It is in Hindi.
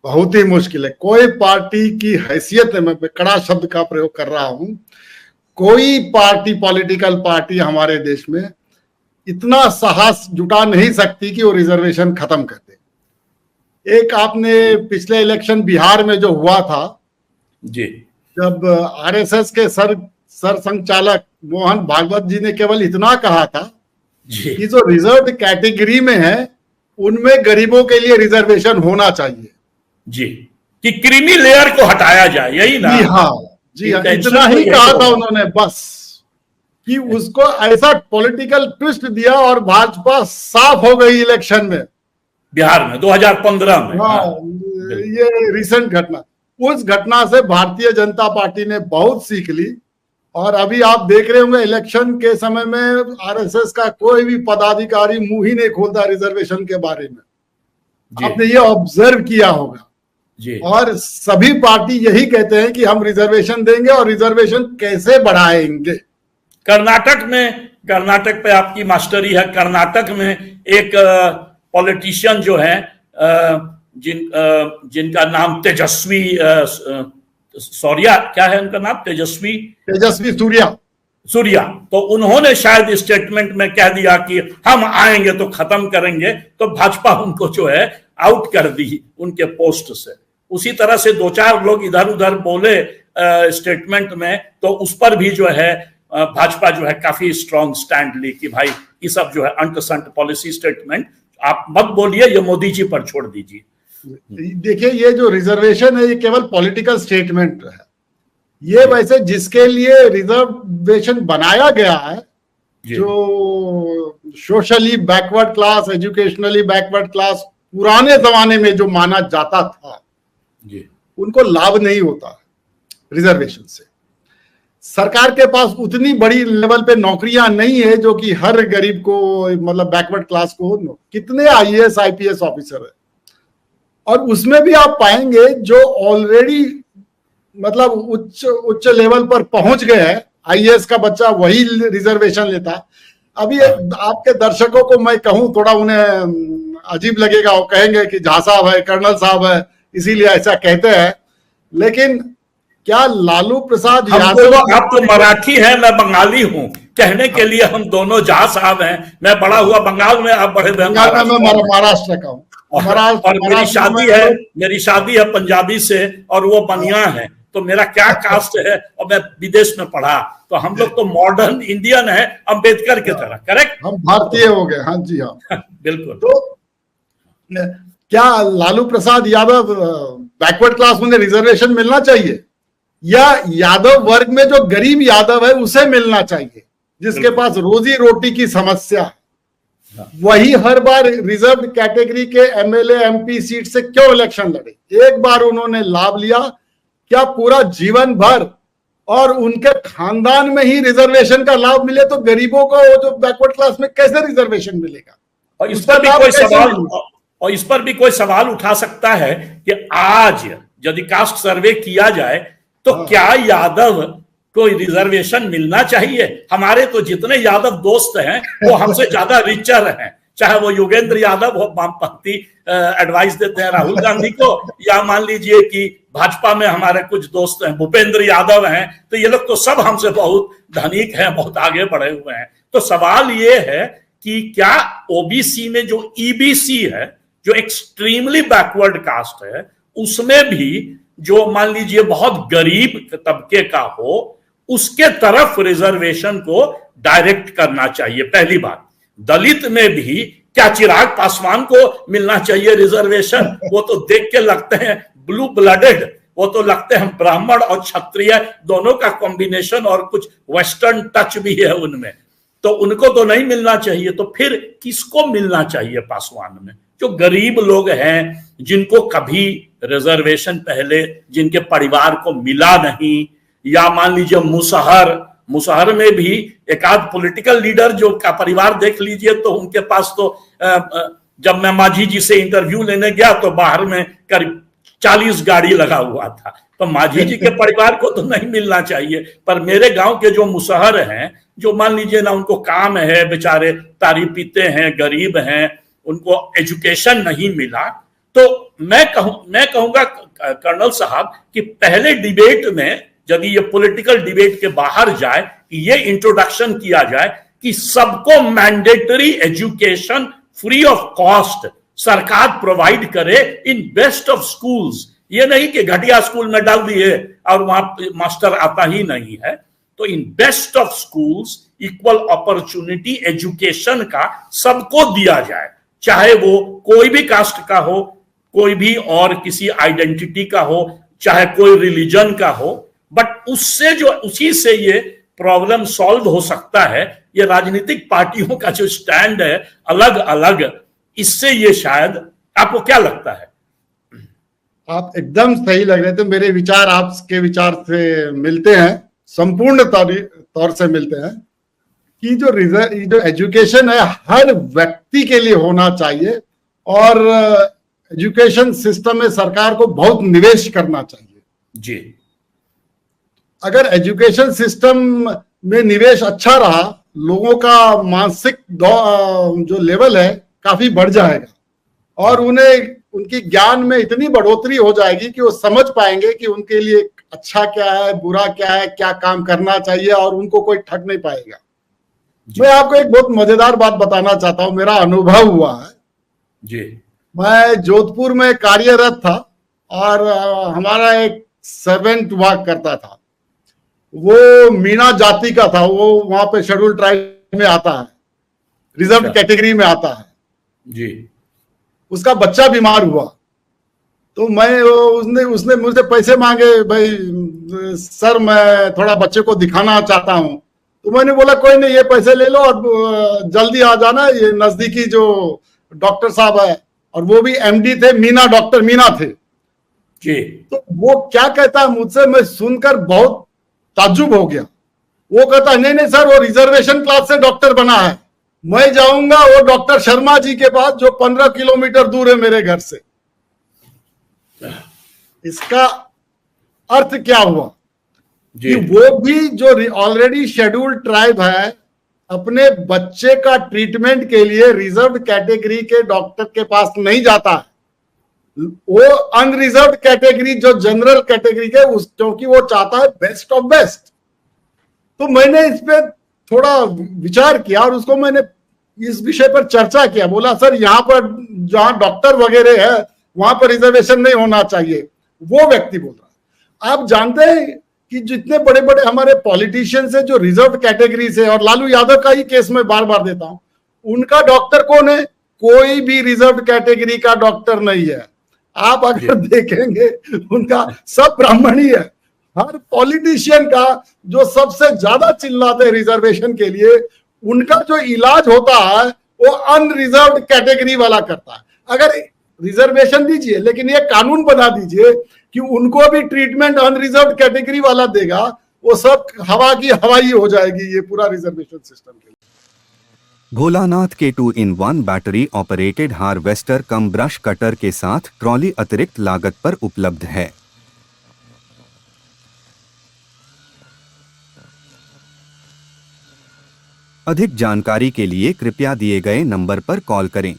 बहुत ही मुश्किल है। कोई पार्टी की हैसियत है, मैं कड़ा शब्द का प्रयोग कर रहा हूं, कोई पार्टी, पॉलिटिकल पार्टी हमारे देश में इतना साहस जुटा नहीं सकती कि वो रिजर्वेशन खत्म कर दे। एक आपने पिछले इलेक्शन बिहार में जो हुआ था जी, जब आरएसएस के सर संचालक मोहन भागवत जी ने केवल इतना कहा था जी, कि जो रिजर्व कैटेगरी में है उनमें गरीबों के लिए रिजर्वेशन होना चाहिए जी, कि क्रीमी लेयर को हटाया जाए, यही ना? जी हाँ, जी हाँ, इतना ही कहा था उन्होंने बस, कि उसको ऐसा पॉलिटिकल ट्विस्ट दिया और भाजपा साफ हो गई इलेक्शन में बिहार में 2015 में। हाँ, ये रिसेंट घटना, उस घटना से भारतीय जनता पार्टी ने बहुत सीख ली। और अभी आप देख रहे होंगे इलेक्शन के समय में आरएसएस का कोई भी पदाधिकारी मुंह ही नहीं खोलता रिजर्वेशन के बारे में। आपने ये ऑब्जर्व किया होगा जी। और सभी पार्टी यही कहते हैं कि हम रिजर्वेशन देंगे और रिजर्वेशन कैसे बढ़ाएंगे। कर्नाटक पे आपकी मास्टरी है। कर्नाटक में एक पॉलिटिशियन जो है जिनका नाम तेजस्वी सूर्या, क्या है उनका नाम? तेजस्वी सूर्या। तो उन्होंने शायद स्टेटमेंट में कह दिया कि हम आएंगे तो खत्म करेंगे, तो भाजपा उनको जो है आउट कर दी उनके पोस्ट से। उसी तरह से दो चार लोग इधर उधर बोले स्टेटमेंट में, तो उस पर भी जो है भाजपा जो है काफी स्ट्रॉन्ग स्टैंड ली कि भाई ये सब जो है अंट संट पॉलिसी स्टेटमेंट आप मत बोलिए, ये मोदी जी पर छोड़ दीजिए। देखिए, ये जो रिजर्वेशन है ये केवल पॉलिटिकल स्टेटमेंट है। ये वैसे जिसके लिए रिजर्वेशन बनाया गया है, जो socially backward class, educationally backward class, पुराने जमाने में जो माना जाता था, उनको लाभ नहीं होता रिजर्वेशन से। सरकार के पास उतनी बड़ी लेवल पे नौकरियां नहीं है जो कि हर गरीब को, मतलब बैकवर्ड क्लास को, कितने आईएएस आईपीएस ऑफिसर है, और उसमें भी आप पाएंगे जो ऑलरेडी मतलब उच्च लेवल पर पहुंच गए हैं, आईएएस का बच्चा वही रिजर्वेशन लेता। अभी आपके दर्शकों को मैं कहूं, थोड़ा उन्हें अजीब लगेगा, वो कहेंगे कि झा साहब है, कर्नल साहब है, इसीलिए ऐसा कहते हैं, लेकिन क्या लालू प्रसाद यादव, आप तो मराठी हैं, मैं बंगाली हूं, कहने के लिए हम दोनों झा साहब हैं। मैं बड़ा हुआ बंगाल में, आप बड़े बंगाल में, मैं महाराष्ट्र का हूँ। और मेरी शादी है पंजाबी से, और वो बनिया है, तो मेरा क्या कास्ट है, और मैं विदेश में पढ़ा, तो हम लोग तो मॉडर्न इंडियन है, अम्बेडकर की तरह। करेक्ट, हम भारतीय हो गए। हाँ जी, हाँ बिल्कुल। तो क्या लालू प्रसाद यादव बैकवर्ड क्लास में रिजर्वेशन मिलना चाहिए, या यादव वर्ग में जो गरीब यादव है उसे मिलना चाहिए, जिसके पास रोजी रोटी की समस्या, वही हर बार रिजर्व कैटेगरी के एमएलए एमपी सीट से क्यों इलेक्शन लड़े? एक बार उन्होंने लाभ लिया, क्या पूरा जीवन भर और उनके खानदान में ही रिजर्वेशन का लाभ मिले तो गरीबों को जो बैकवर्ड क्लास में कैसे रिजर्वेशन मिलेगा? और इस पर भी कोई सवाल उठा सकता है कि आज यदि कास्ट सर्वे किया जाए तो क्या यादव को रिजर्वेशन मिलना चाहिए? हमारे तो जितने यादव दोस्त हैं वो हमसे ज्यादा रिचर हैं, चाहे वो योगेंद्र यादव हो, वामपंथी एडवाइस देते हैं राहुल गांधी को, या मान लीजिए कि भाजपा में हमारे कुछ दोस्त हैं, भूपेंद्र यादव हैं, तो ये लोग तो सब हमसे बहुत धनिक हैं, बहुत आगे बढ़े हुए हैं। तो सवाल ये है कि क्या ओबीसी में जो ईबीसी है, जो एक्सट्रीमली बैकवर्ड कास्ट है, उसमें भी जो मान लीजिए बहुत गरीब तबके का हो, उसके तरफ रिजर्वेशन को डायरेक्ट करना चाहिए। पहली बात, दलित में भी क्या चिराग पासवान को मिलना चाहिए रिजर्वेशन? वो तो देख के लगते हैं ब्लू ब्लडेड, वो तो लगते हैं ब्राह्मण और क्षत्रिय दोनों का कॉम्बिनेशन, और कुछ वेस्टर्न टच भी है उनमें, तो उनको तो नहीं मिलना चाहिए। तो फिर किसको मिलना चाहिए पासवान में? जो गरीब लोग हैं, जिनको कभी रिजर्वेशन पहले, जिनके परिवार को मिला नहीं, या मान लीजिए मुसहर में भी एक आध पॉलिटिकल लीडर जो का परिवार देख लीजिए, तो उनके पास तो जब मैं मांझी जी से इंटरव्यू लेने गया तो बाहर में करीब 40 गाड़ी लगा हुआ था। तो मांझी जी के परिवार को तो नहीं मिलना चाहिए, पर मेरे गांव के जो मुसहर हैं, जो मान लीजिए ना उनको काम है, बेचारे तारी पीते हैं, गरीब हैं, उनको एजुकेशन नहीं मिला, तो मैं कहूंगा कर्नल साहब कि पहले डिबेट में यदि ये पॉलिटिकल डिबेट के बाहर जाए, ये इंट्रोडक्शन किया जाए कि सबको mandatory education free of cost सरकार प्रोवाइड करे इन बेस्ट ऑफ स्कूल्स। ये नहीं कि घटिया स्कूल में डाल दिए और वहां मास्टर आता ही नहीं है। तो in best of schools equal opportunity education का सबको दिया जाए, चाहे वो कोई भी कास्ट का हो, कोई भी और किसी आइडेंटिटी का हो, चाहे कोई रिलीजन का हो, बट उसी से ये प्रॉब्लम सॉल्व हो सकता है। ये राजनीतिक पार्टियों का जो स्टैंड है अलग अलग, इससे ये शायद, आपको क्या लगता है? आप एकदम सही लग रहे थे, मेरे विचार आपके विचार से मिलते हैं, संपूर्ण तौर से मिलते हैं कि जो एजुकेशन है हर व्यक्ति के लिए होना चाहिए और एजुकेशन सिस्टम में सरकार को बहुत निवेश करना चाहिए जी। अगर एजुकेशन सिस्टम में निवेश अच्छा रहा, लोगों का मानसिक जो लेवल है काफी बढ़ जाएगा और उन्हें उनकी ज्ञान में इतनी बढ़ोतरी हो जाएगी कि वो समझ पाएंगे कि उनके लिए अच्छा क्या है, बुरा क्या है, क्या काम करना चाहिए और उनको कोई ठग नहीं पाएगा। मैं आपको एक बहुत मजेदार बात बताना चाहता हूं, मेरा अनुभव हुआ है जी। मैं जोधपुर में कार्यरत था और हमारा एक सर्वेंट हुआ करता था, वो मीणा जाति का था, वो वहां पे शेड्यूल ट्राइब में आता है, रिजर्व कैटेगरी में आता है जी। उसका बच्चा बीमार हुआ तो उसने मुझसे पैसे मांगे, भाई सर मैं थोड़ा बच्चे को दिखाना चाहता हूं। तो मैंने बोला कोई नहीं, ये पैसे ले लो और जल्दी आ जाना, ये नजदीकी जो डॉक्टर साहब है और वो भी एमडी थे, डॉक्टर मीना थे जी। तो वो क्या कहता है मुझसे, मैं सुनकर बहुत ताज्जुब हो गया। वो कहता है नहीं सर, वो रिजर्वेशन क्लास से डॉक्टर बना है, मैं जाऊंगा वो डॉक्टर शर्मा जी के पास जो 15 किलोमीटर दूर है मेरे घर से। इसका अर्थ क्या हुआ कि वो भी जो ऑलरेडी शेड्यूल्ड ट्राइब है अपने बच्चे का ट्रीटमेंट के लिए रिजर्व कैटेगरी के डॉक्टर के पास नहीं जाता है, वो अनरिजर्व कैटेगरी जो जनरल कैटेगरी के क्योंकि वो चाहता है बेस्ट ऑफ बेस्ट। तो मैंने इस पे थोड़ा विचार किया और उसको मैंने इस विषय पर चर्चा किया। बोला सर यहाँ पर जहां डॉक्टर वगैरह है वहां पर रिजर्वेशन नहीं होना चाहिए। वो व्यक्ति बोल रहा है, आप जानते हैं कि जितने बड़े बड़े हमारे पॉलिटिशियंस है जो रिजर्व कैटेगरी से, और लालू यादव का ही केस मैं बार बार देता हूं, उनका डॉक्टर कौन है? कोई भी रिजर्व कैटेगरी का डॉक्टर नहीं है। आप अगर देखेंगे उनका सब ब्राह्मण ही है। हर पॉलिटिशियन का जो सबसे ज्यादा चिल्लाते हैं रिजर्वेशन के लिए, उनका जो इलाज होता है वो अनरिजर्व्ड कैटेगरी वाला करता है। अगर रिजर्वेशन दीजिए लेकिन ये कानून बना दीजिए कि उनको भी ट्रीटमेंट अनरिजर्व्ड कैटेगरी वाला देगा, वो सब हवा की हवाई हो जाएगी ये पूरा रिजर्वेशन सिस्टम के लिए। भोलानाथ के 2-in-1 बैटरी ऑपरेटेड हार्वेस्टर कम ब्रश कटर के साथ ट्रॉली अतिरिक्त लागत पर उपलब्ध है। अधिक जानकारी के लिए कृपया दिए गए नंबर पर कॉल करें।